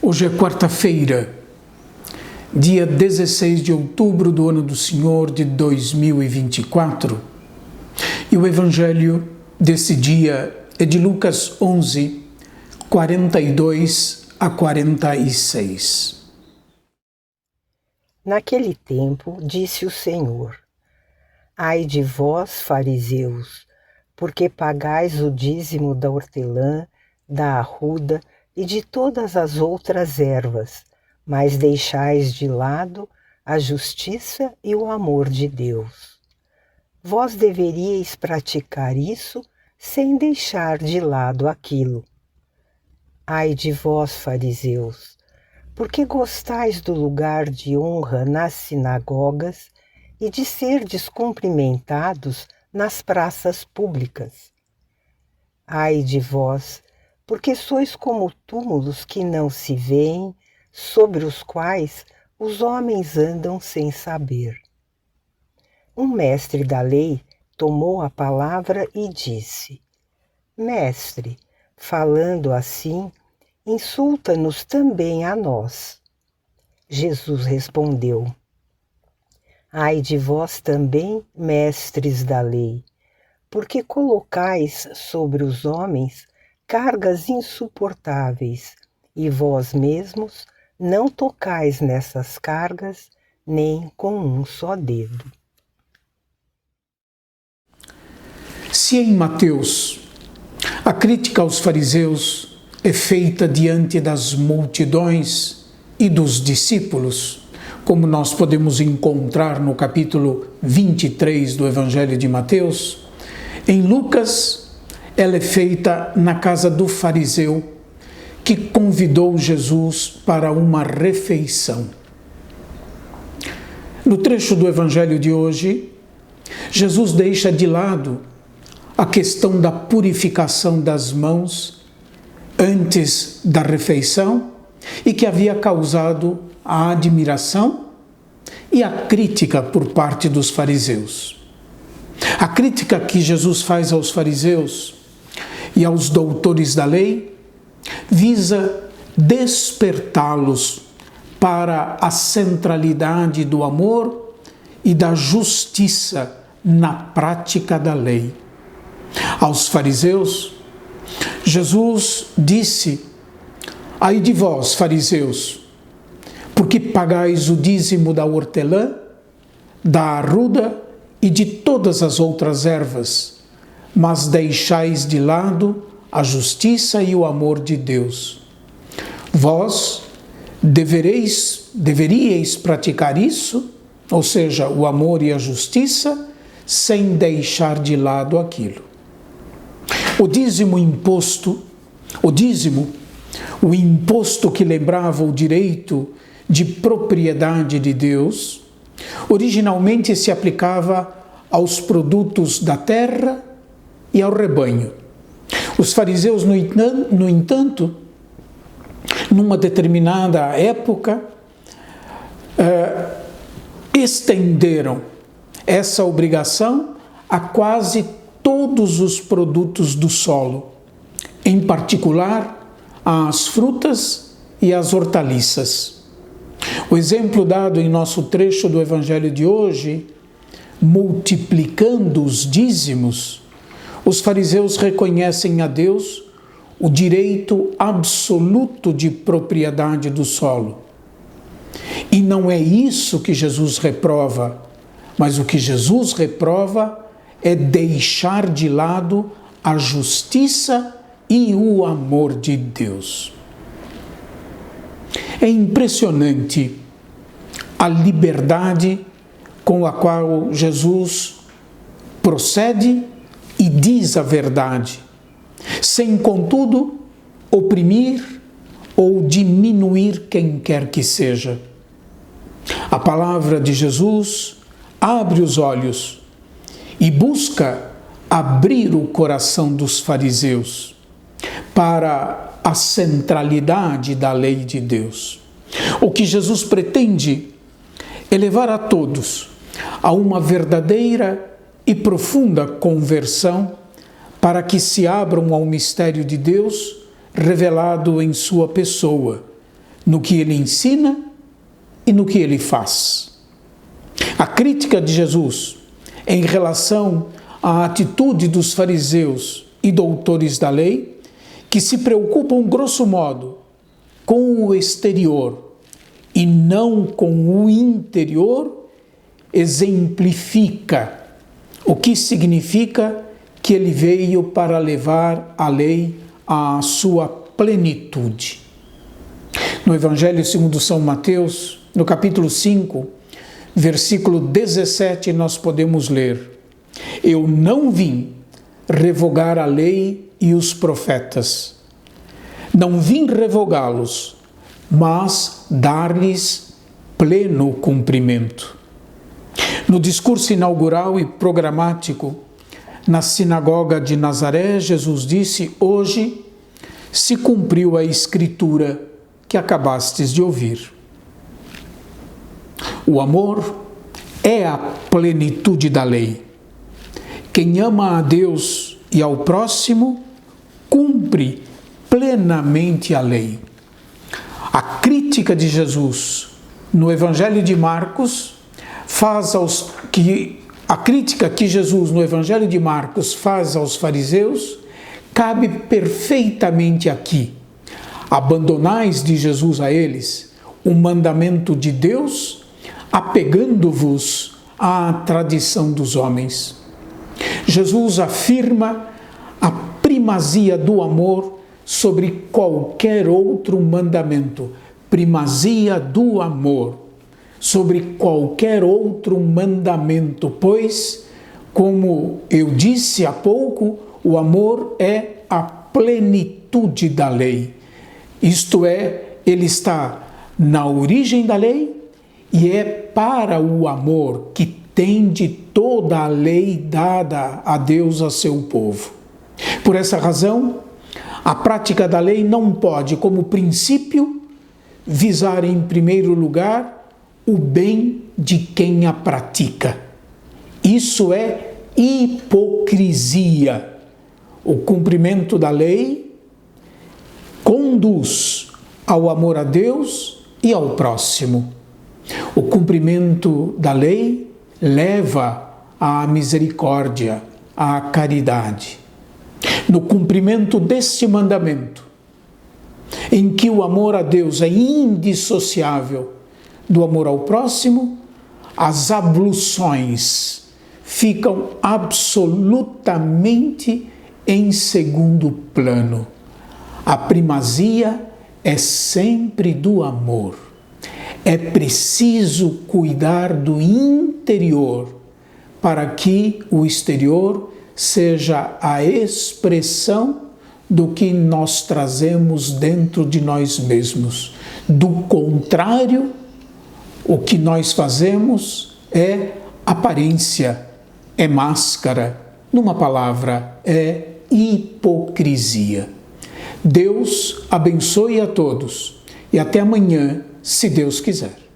Hoje é quarta-feira, dia 16 de outubro do ano do Senhor de 2024. E o evangelho desse dia é de Lucas 11, 42 a 46. Naquele tempo, disse o Senhor: Ai de vós, fariseus, porque pagais o dízimo da hortelã, da arruda e de todas as outras ervas, mas deixais de lado a justiça e o amor de Deus. Vós deveríeis praticar isso sem deixar de lado aquilo. Ai de vós, fariseus, porque gostais do lugar de honra nas sinagogas e de ser descumprimentados nas praças públicas. Ai de vós, porque sois como túmulos que não se veem, sobre os quais os homens andam sem saber. Um mestre da lei tomou a palavra e disse: Mestre, falando assim, insulta-nos também a nós. Jesus respondeu: Ai de vós também, mestres da lei, porque colocais sobre os homens cargas insuportáveis, e vós mesmos não tocais nessas cargas nem com um só dedo. Se em Mateus a crítica aos fariseus é feita diante das multidões e dos discípulos, como nós podemos encontrar no capítulo 23 do Evangelho de Mateus, em Lucas ela é feita na casa do fariseu que convidou Jesus para uma refeição. No trecho do Evangelho de hoje, Jesus deixa de lado a questão da purificação das mãos antes da refeição e que havia causado a admiração e a crítica por parte dos fariseus. A crítica que Jesus faz aos fariseus e aos doutores da lei visa despertá-los para a centralidade do amor e da justiça na prática da lei. Aos fariseus, Jesus disse: Ai de vós, fariseus, porque pagais o dízimo da hortelã, da arruda e de todas as outras ervas, mas deixais de lado a justiça e o amor de Deus. Vós deveríeis praticar isso, ou seja, o amor e a justiça, sem deixar de lado aquilo. O imposto que lembrava o direito de propriedade de Deus, originalmente se aplicava aos produtos da terra e ao rebanho. Os fariseus, no entanto, numa determinada época, estenderam essa obrigação a quase todos os produtos do solo, em particular às frutas e às hortaliças. O exemplo dado em nosso trecho do Evangelho de hoje, multiplicando os dízimos, os fariseus reconhecem a Deus o direito absoluto de propriedade do solo. E não é isso que Jesus reprova, mas o que Jesus reprova é deixar de lado a justiça e o amor de Deus. É impressionante a liberdade com a qual Jesus procede e diz a verdade, sem, contudo, oprimir ou diminuir quem quer que seja. A palavra de Jesus abre os olhos e busca abrir o coração dos fariseus para a centralidade da lei de Deus. O que Jesus pretende é levar a todos a uma verdadeira e profunda conversão para que se abram ao mistério de Deus revelado em sua pessoa, no que ele ensina e no que ele faz. A crítica de Jesus em relação à atitude dos fariseus e doutores da lei, que se preocupam, grosso modo, com o exterior e não com o interior, exemplifica o que significa que ele veio para levar a lei à sua plenitude. No Evangelho segundo São Mateus, no capítulo 5, versículo 17, nós podemos ler: Eu não vim revogar a lei e os profetas. Não vim revogá-los, mas dar-lhes pleno cumprimento. No discurso inaugural e programático, na sinagoga de Nazaré, Jesus disse: Hoje se cumpriu a escritura que acabastes de ouvir. O amor é a plenitude da lei. Quem ama a Deus e ao próximo, cumpre plenamente a lei. A crítica de Jesus no Evangelho de Marcos a crítica que Jesus no Evangelho de Marcos faz aos fariseus cabe perfeitamente aqui. Abandonais de Jesus a eles o mandamento de Deus, apegando-vos à tradição dos homens. Jesus afirma a primazia do amor sobre qualquer outro mandamento. Primazia do amor sobre qualquer outro mandamento, pois, como eu disse há pouco, o amor é a plenitude da lei. Isto é, ele está na origem da lei e é para o amor que tende toda a lei dada a Deus a seu povo. Por essa razão, a prática da lei não pode, como princípio, visar em primeiro lugar o bem de quem a pratica. Isso é hipocrisia. O cumprimento da lei conduz ao amor a Deus e ao próximo. O cumprimento da lei leva à misericórdia, à caridade. No cumprimento deste mandamento, em que o amor a Deus é indissociável do amor ao próximo, as abluções ficam absolutamente em segundo plano. A primazia é sempre do amor. É preciso cuidar do interior para que o exterior seja a expressão do que nós trazemos dentro de nós mesmos. Do contrário, o que nós fazemos é aparência, é máscara, numa palavra, é hipocrisia. Deus abençoe a todos e até amanhã, se Deus quiser.